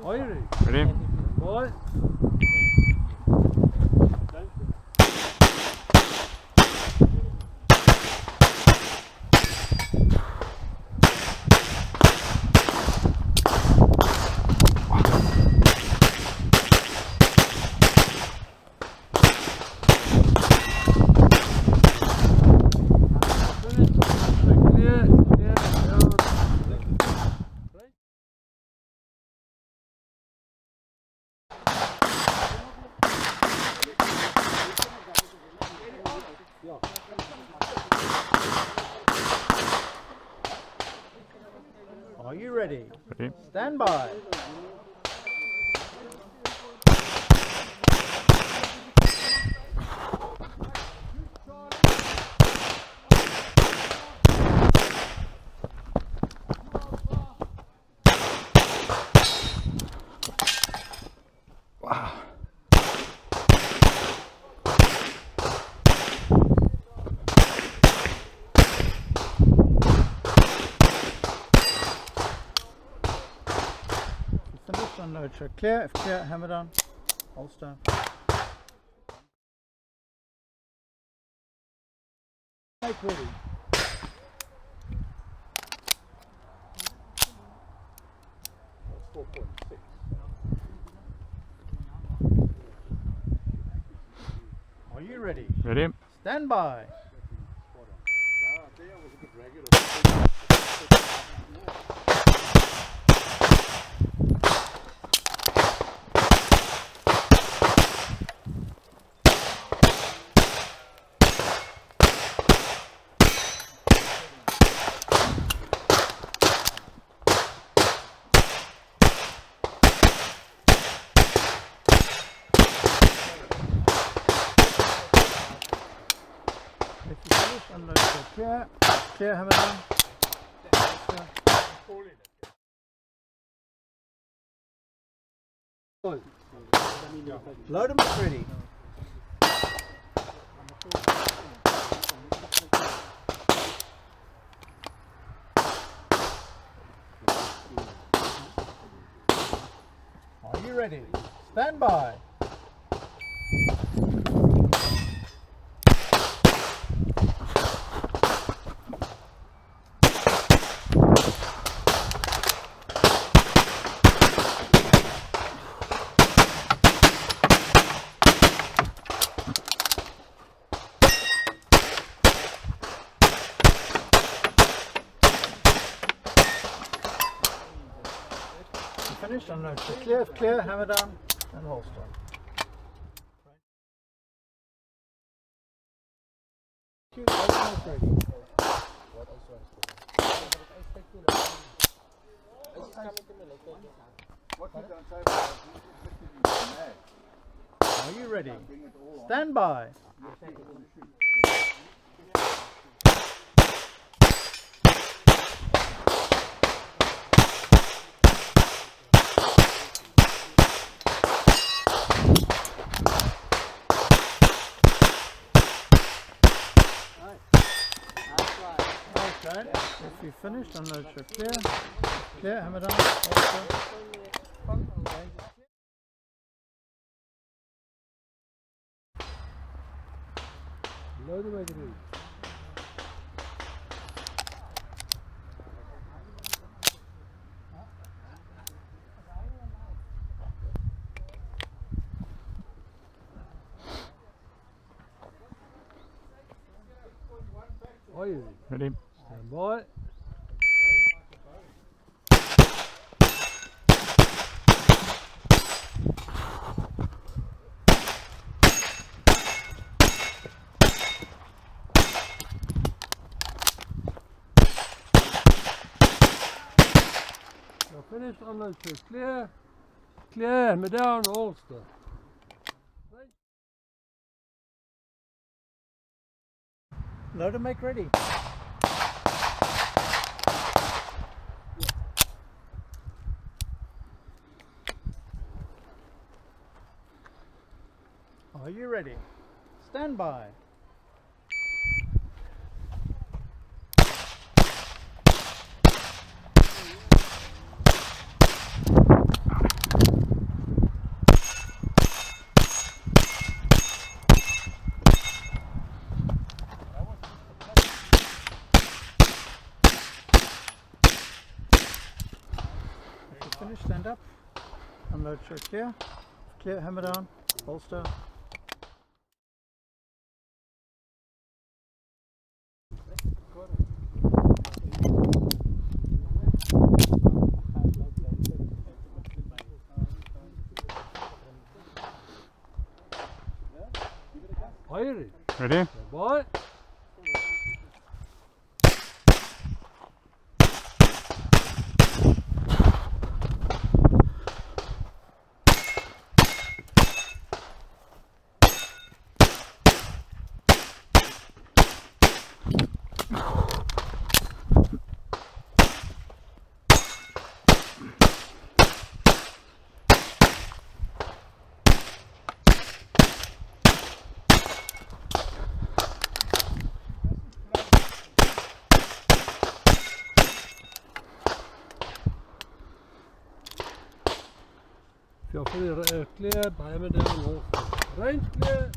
Are you ready? Ready? Boy. Are you ready? Ready? Stand by. Wow. Finish, unload, check. Clear, if clear, hammer down, holster. Make ready. That's 4.6. Are you ready? Ready? Stand by. If you finish, unload, check. Clear, clear, hammer down. Load them up ready. Are you ready? Stand by. Finish, unload, check. Clear, clear, hammer down, and holster. Are you ready? Stand by. Okay, if you finished, unload your clear. Clear, hammer down, holster. Load away the root. Are you ready? Ready? Stand by. You're finished, unload your clear. Clear, hammer down, holster. Load and make ready. Are you ready? Stand by. finished, stand up, unload, show, clear, clear, hammer down, holster. Ready? Boy. If you're fully clear, diameter and all. Range clear.